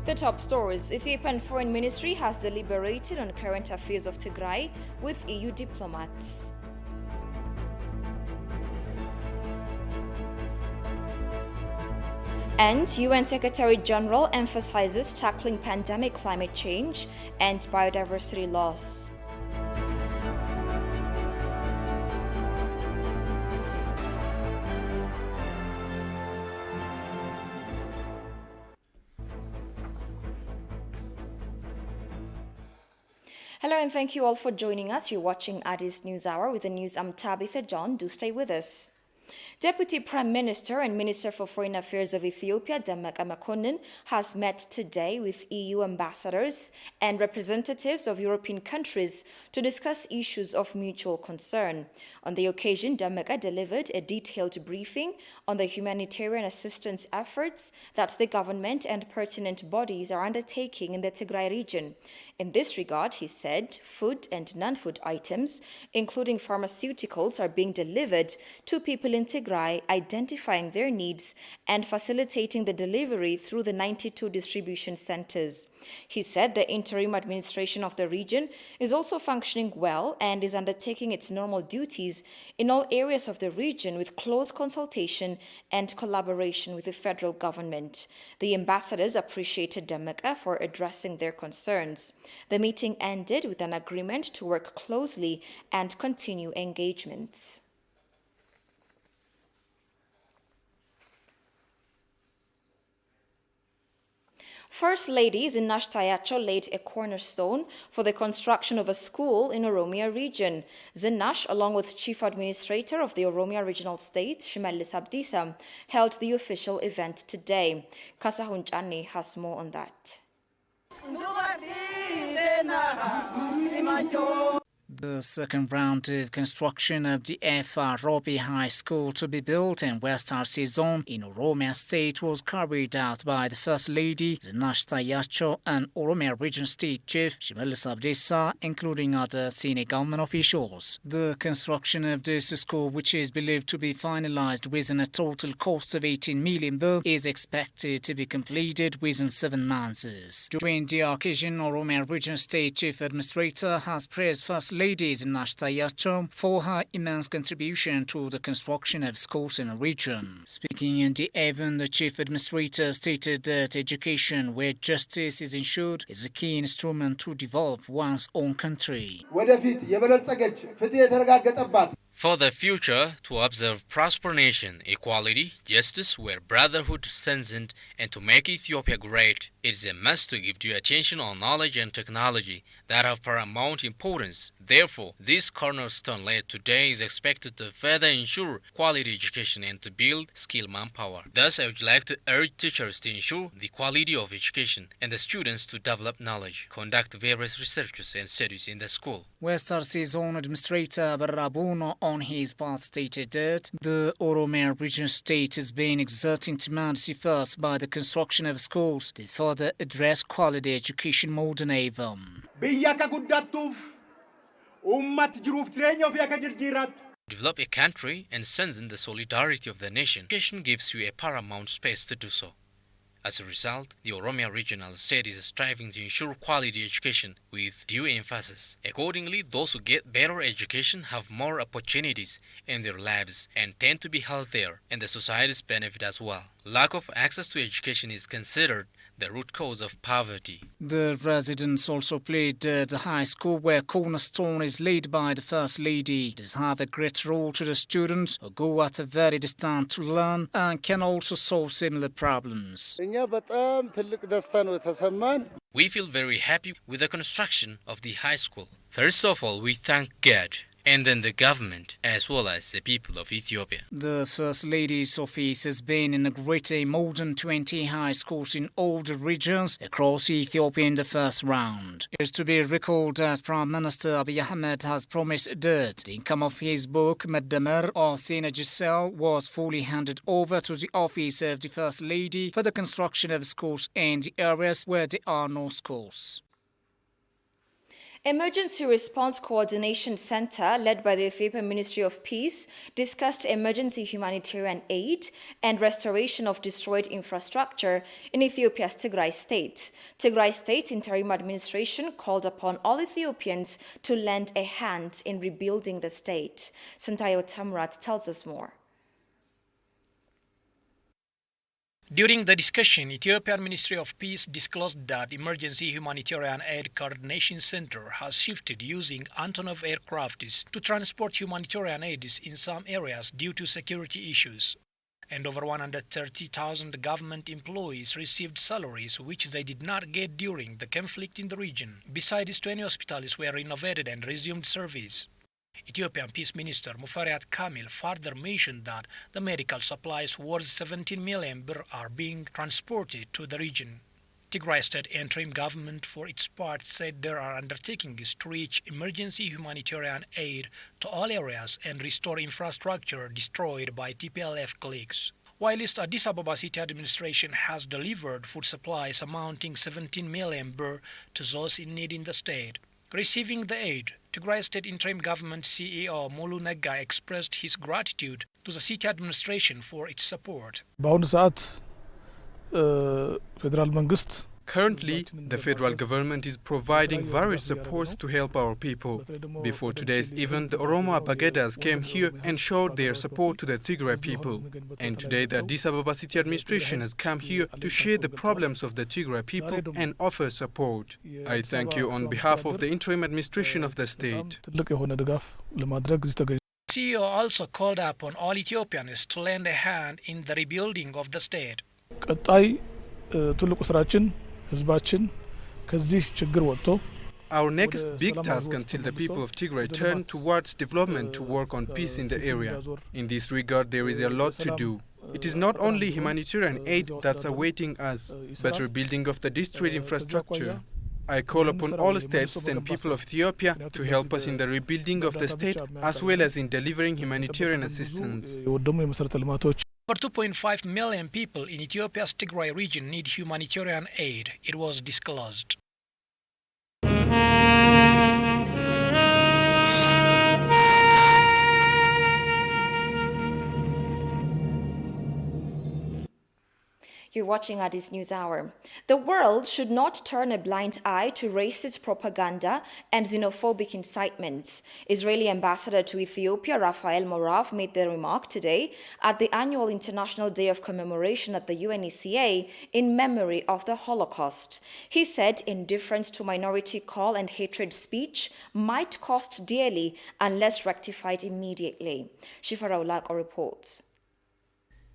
The top stories: Ethiopian Foreign Ministry has deliberated on current affairs of Tigray with EU diplomats. And UN Secretary General emphasizes tackling pandemic, climate change, and biodiversity loss. Hello and thank you all for joining us. You're watching Addis News Hour. With the news, I'm Tabitha John. Do stay with us. Deputy Prime Minister and Minister for Foreign Affairs of Ethiopia, Demeqa Mekonnen, has met today with EU ambassadors and representatives of European countries to discuss issues of mutual concern. On the occasion, Demeqa delivered a detailed briefing on the humanitarian assistance efforts that the government and pertinent bodies are undertaking in the Tigray region. In this regard, he said, food and non-food items, including pharmaceuticals, are being delivered to people in Tigray, identifying their needs and facilitating the delivery through the 92 distribution centers. He said the interim administration of the region is also functioning well and is undertaking its normal duties in all areas of the region with close consultation and collaboration with the federal government. The ambassadors appreciated Demeqa for addressing their concerns. The meeting ended with an agreement to work closely and continue engagement. First Lady Zinash Tayacho laid a cornerstone for the construction of a school in Oromia region. Zinash, along with Chief Administrator of the Oromia Regional State, Shimelis Abdisa, held the official event today. Kasahun Chani has more on that. The second round of construction of the FR Robi High School to be built in West Arsi Zone in Oromia State was carried out by the First Lady, Zinash Tayacho, and Oromia Region State Chief, Shimelis Abdisa, including other senior government officials. The construction of this school, which is believed to be finalized within a total cost of 18 million baht, is expected to be completed within 7 months. During the occasion, Oromia Region State Chief Administrator has praised First Lady Zinash Tayacho for her immense contribution to the construction of schools in the region. Speaking in the event, the Chief Administrator stated that education where justice is ensured is a key instrument to develop one's own country. For the future, to observe prosper nation, equality, justice, where brotherhood transcends, and to make Ethiopia great, it is a must to give due attention on knowledge and technology that have paramount importance. Therefore, this cornerstone laid today is expected to further ensure quality education and to build skilled manpower. Thus, I would like to urge teachers to ensure the quality of education and the students to develop knowledge, conduct various researches and studies in the school. West Arsi Zone Administrator Barabuno on his part stated that the Oromia Region State has been exerting tremendous efforts by the construction of schools to further address quality education more than ever. Develop a country and strengthen the solidarity of the nation. Education gives you a paramount space to do so. As a result, the Oromia Regional State is striving to ensure quality education with due emphasis. Accordingly, those who get better education have more opportunities in their lives and tend to be healthier, and the societies benefit as well. Lack of access to education is considered the root cause of poverty. The residents also played the high school where Cornerstone is led by the First Lady. Does have a great role to the students who go at a very distance to learn and can also solve similar problems. We feel very happy with the construction of the high school. First of all, we thank God and then the government as well as the people of Ethiopia. The First Lady's office has been inaugurating more than 20 high schools in all the regions across Ethiopia in the first round. It is to be recalled that Prime Minister Abiy Ahmed has promised that the income of his book Meddamer or Sina Giselle was fully handed over to the office of the First Lady for the construction of schools in the areas where there are no schools. Emergency Response Coordination Center, led by the Ethiopian Ministry of Peace, discussed emergency humanitarian aid and restoration of destroyed infrastructure in Ethiopia's Tigray state. Tigray state interim administration called upon all Ethiopians to lend a hand in rebuilding the state. Santayo Tamrat tells us more. During the discussion, Ethiopian Ministry of Peace disclosed that Emergency Humanitarian Aid Coordination Center has shifted using Antonov aircrafts to transport humanitarian aids in some areas due to security issues. And over 130,000 government employees received salaries which they did not get during the conflict in the region. Besides, 20 hospitals were renovated and resumed service. Ethiopian Peace Minister Muferiat Kamil further mentioned that the medical supplies worth 17 million birr are being transported to the region. Tigray State interim government, for its part, said there are undertakings to reach emergency humanitarian aid to all areas and restore infrastructure destroyed by TPLF cliques. Whilst Addis Ababa city administration has delivered food supplies amounting 17 million birr to those in need in the state. Receiving the aid, Tigray State Interim Government CEO Mulu Nega expressed his gratitude to the city administration for its support. Currently, the federal government is providing various supports to help our people. Before today's event, the Oromo Abagedas came here and showed their support to the Tigray people. And today, the Addis Ababa city administration has come here to share the problems of the Tigray people and offer support. I thank you on behalf of the interim administration of the state. CEO also called upon all Ethiopians to lend a hand in the rebuilding of the state. Our next big task until the people of Tigray turn towards development to work on peace in the area. In this regard, there is a lot to do. It is not only humanitarian aid that's awaiting us, but rebuilding of the destroyed infrastructure. I call upon all states and people of Ethiopia to help us in the rebuilding of the state as well as in delivering humanitarian assistance. Over 2.5 million people in Ethiopia's Tigray region need humanitarian aid, it was disclosed. You're watching Addis News Hour. The world should not turn a blind eye to racist propaganda and xenophobic incitements. Israeli ambassador to Ethiopia, Rafael Morav, made the remark today at the annual International Day of Commemoration at the UNECA in memory of the Holocaust. He said indifference to minority call and hatred speech might cost dearly unless rectified immediately. Shifara Ulako reports.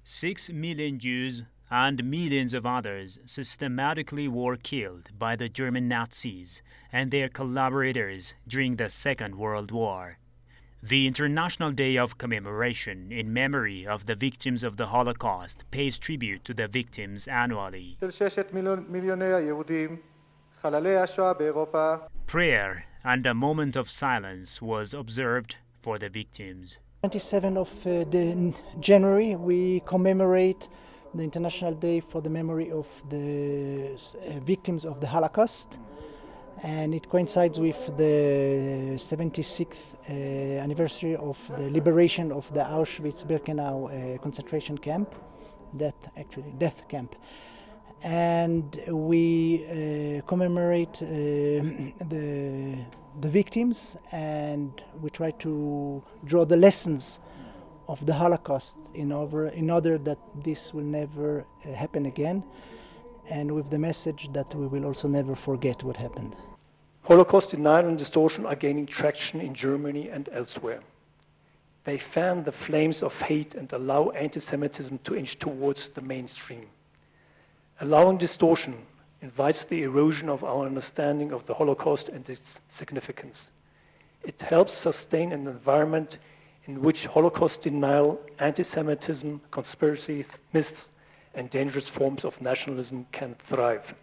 6 million Jews and millions of others systematically were killed by the German Nazis and their collaborators during the Second World War. The International Day of Commemoration in memory of the victims of the Holocaust pays tribute to the victims annually. Prayer and a moment of silence was observed for the victims. 27th of January, we commemorate the International Day for the memory of the victims of the Holocaust, and it coincides with the 76th anniversary of the liberation of the Auschwitz-Birkenau concentration camp, death camp. And we commemorate the victims, and we try to draw the lessons of the Holocaust in order that this will never happen again, and with the message that we will also never forget what happened. Holocaust denial and distortion are gaining traction in Germany and elsewhere. They fan the flames of hate and allow anti-Semitism to inch towards the mainstream. Allowing distortion invites the erosion of our understanding of the Holocaust and its significance. It helps sustain an environment in which Holocaust denial, anti-Semitism, conspiracy myths, and dangerous forms of nationalism can thrive.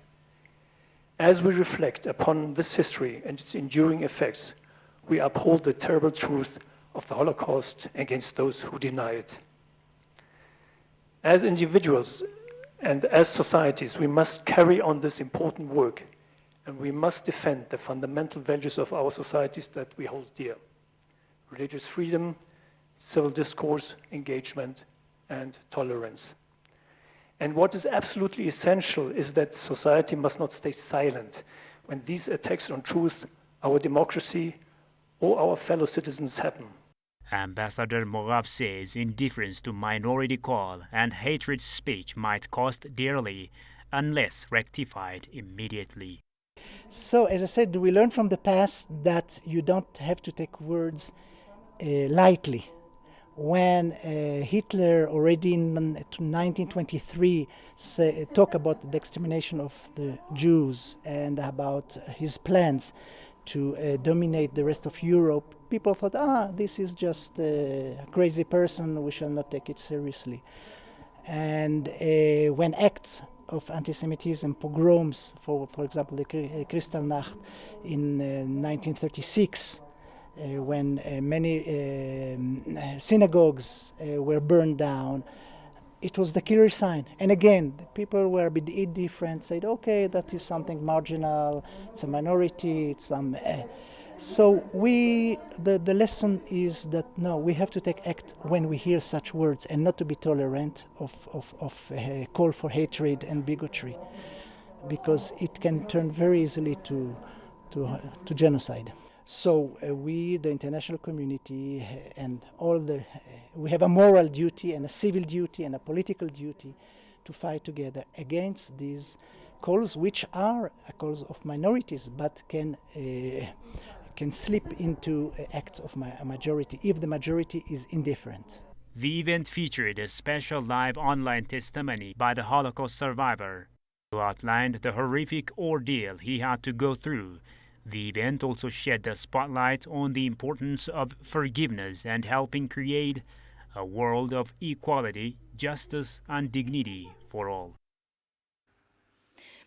As we reflect upon this history and its enduring effects, we uphold the terrible truth of the Holocaust against those who deny it. As individuals and as societies, we must carry on this important work And we must defend the fundamental values of our societies that we hold dear: religious freedom, civil discourse, engagement, and tolerance. And what is absolutely essential is that society must not stay silent when these attacks on truth, our democracy, or our fellow citizens happen. Ambassador Morav says indifference to minority call and hatred speech might cost dearly unless rectified immediately. So, as I said, we learn from the past that you don't have to take words lightly. When Hitler already in 1923 talked about the extermination of the Jews and about his plans to dominate the rest of Europe, people thought, this is just a crazy person, we shall not take it seriously. And when acts of anti-Semitism, pogroms, for example, the Kristallnacht in 1936, when many synagogues were burned down, it was the killer sign. And again, the people were a bit indifferent, said, okay, that is something marginal, it's a minority, it's some... So the lesson is that no, we have to take act when we hear such words and not to be tolerant of call for hatred and bigotry, because it can turn very easily to genocide. So we, the international community, and we have a moral duty and a civil duty and a political duty to fight together against these calls, which are calls of minorities, but can slip into acts of a majority if the majority is indifferent. The event featured a special live online testimony by the Holocaust survivor, who outlined the horrific ordeal he had to go through. The event also shed the spotlight on the importance of forgiveness and helping create a world of equality, justice, and dignity for all.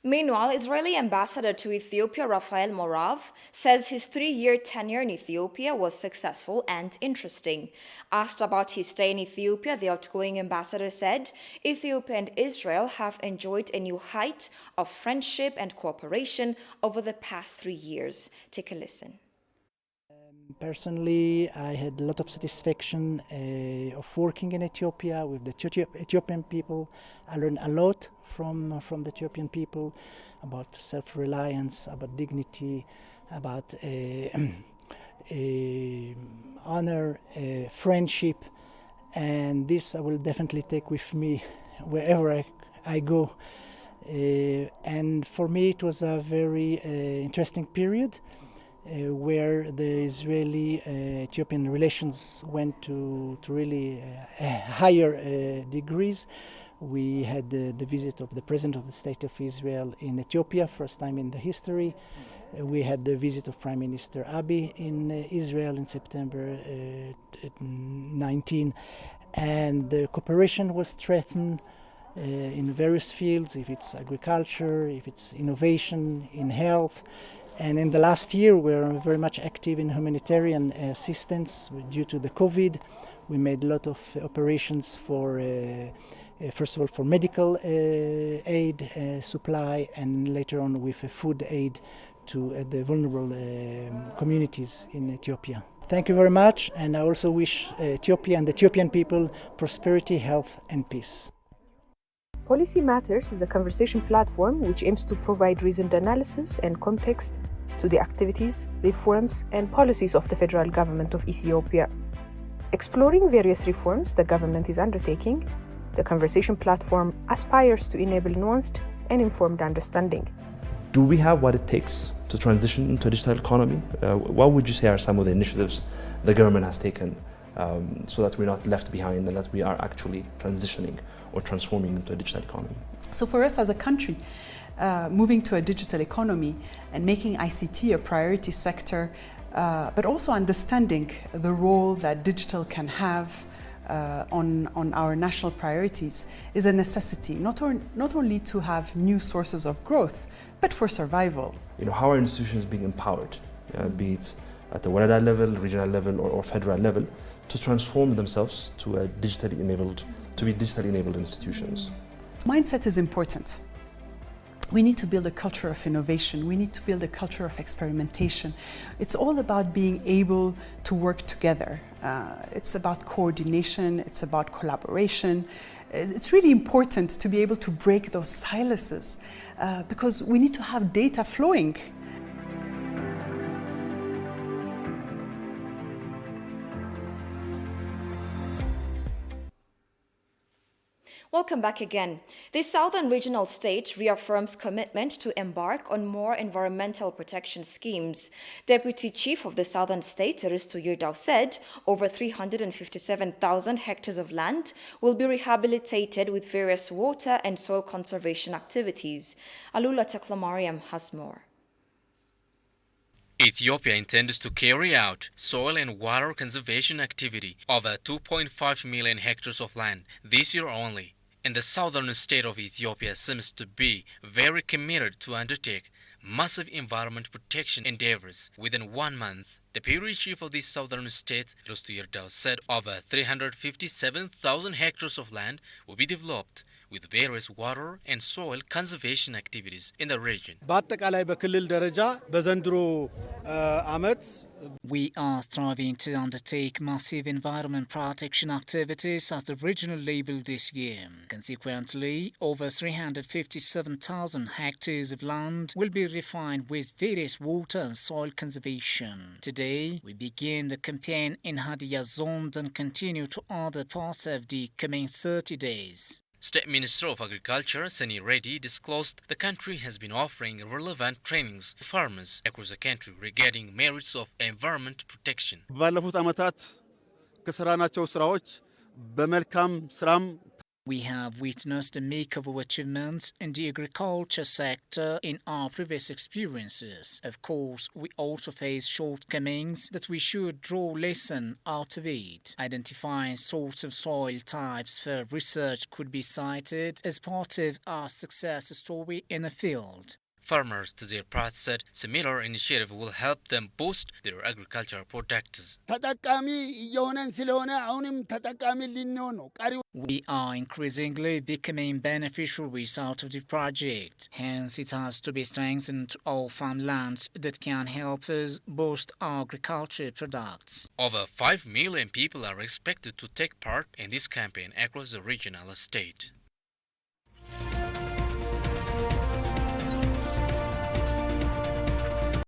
Meanwhile, Israeli ambassador to Ethiopia, Rafael Morav, says his 3-year tenure in Ethiopia was successful and interesting. Asked about his stay in Ethiopia, the outgoing ambassador said Ethiopia and Israel have enjoyed a new height of friendship and cooperation over the past 3 years. Take a listen. Personally, I had a lot of satisfaction of working in Ethiopia with the Ethiopian people. I learned a lot from the Ethiopian people about self-reliance, about dignity, about honor, friendship, and this I will definitely take with me wherever I go. And for me, it was a very interesting period. Where the Israeli-Ethiopian relations went to really higher degrees. We had the visit of the President of the State of Israel in Ethiopia, first time in the history. We had the visit of Prime Minister Abiy in Israel in September 19, and the cooperation was strengthened in various fields, if it's agriculture, if it's innovation, in health. And in the last year, we're very much active in humanitarian assistance due to the COVID. We made a lot of operations for, first of all, for medical aid supply, and later on with food aid to the vulnerable communities in Ethiopia. Thank you very much, and I also wish Ethiopia and the Ethiopian people prosperity, health, and peace. Policy Matters is a conversation platform which aims to provide reasoned analysis and context to the activities, reforms, and policies of the federal government of Ethiopia. Exploring various reforms the government is undertaking, the conversation platform aspires to enable nuanced and informed understanding. Do we have what it takes to transition into a digital economy? What would you say are some of the initiatives the government has taken so that we're not left behind and that we are actually transitioning or transforming into a digital economy? So for us as a country, moving to a digital economy and making ICT a priority sector, but also understanding the role that digital can have on our national priorities is a necessity, not only to have new sources of growth, but for survival. How are institutions being empowered, be it at the Warada level, regional level, or federal level, to transform themselves to be digitally enabled institutions? Mindset is important. We need to build a culture of innovation. We need to build a culture of experimentation. It's all about being able to work together. It's about coordination, it's about collaboration. It's really important to be able to break those silences because we need to have data flowing. Welcome back again. The Southern Regional State reaffirms commitment to embark on more environmental protection schemes. Deputy Chief of the Southern State, Risto Yurdao, said over 357,000 hectares of land will be rehabilitated with various water and soil conservation activities. Alula Taklamariam has more. Ethiopia intends to carry out soil and water conservation activity over 2.5 million hectares of land this year only. And the southern state of Ethiopia seems to be very committed to undertake massive environment protection endeavors within 1 month. The Deputy Chief of the southern state, Risto Yurdao, said over 357,000 hectares of land will be developed with various water and soil conservation activities in the region. We are striving to undertake massive environment protection activities at the regional level this year. Consequently, over 357,000 hectares of land will be refined with various water and soil conservation. Today, we begin the campaign in Hadia Zone and continue to other parts of the coming 30 days. State Minister of Agriculture, Sani Reddy, disclosed the country has been offering relevant trainings to farmers across the country regarding merits of environment protection. We have witnessed remarkable achievements in the agriculture sector in our previous experiences. Of course, we also face shortcomings that we should draw lesson out of it. Identifying sorts of soil types for research could be cited as part of our success story in the field. Farmers, to their part, said similar initiative will help them boost their agricultural products. We are increasingly becoming beneficiaries out of the project. Hence, it has to be strengthened to all farmlands that can help us boost our agricultural products. Over 5 million people are expected to take part in this campaign across the regional state.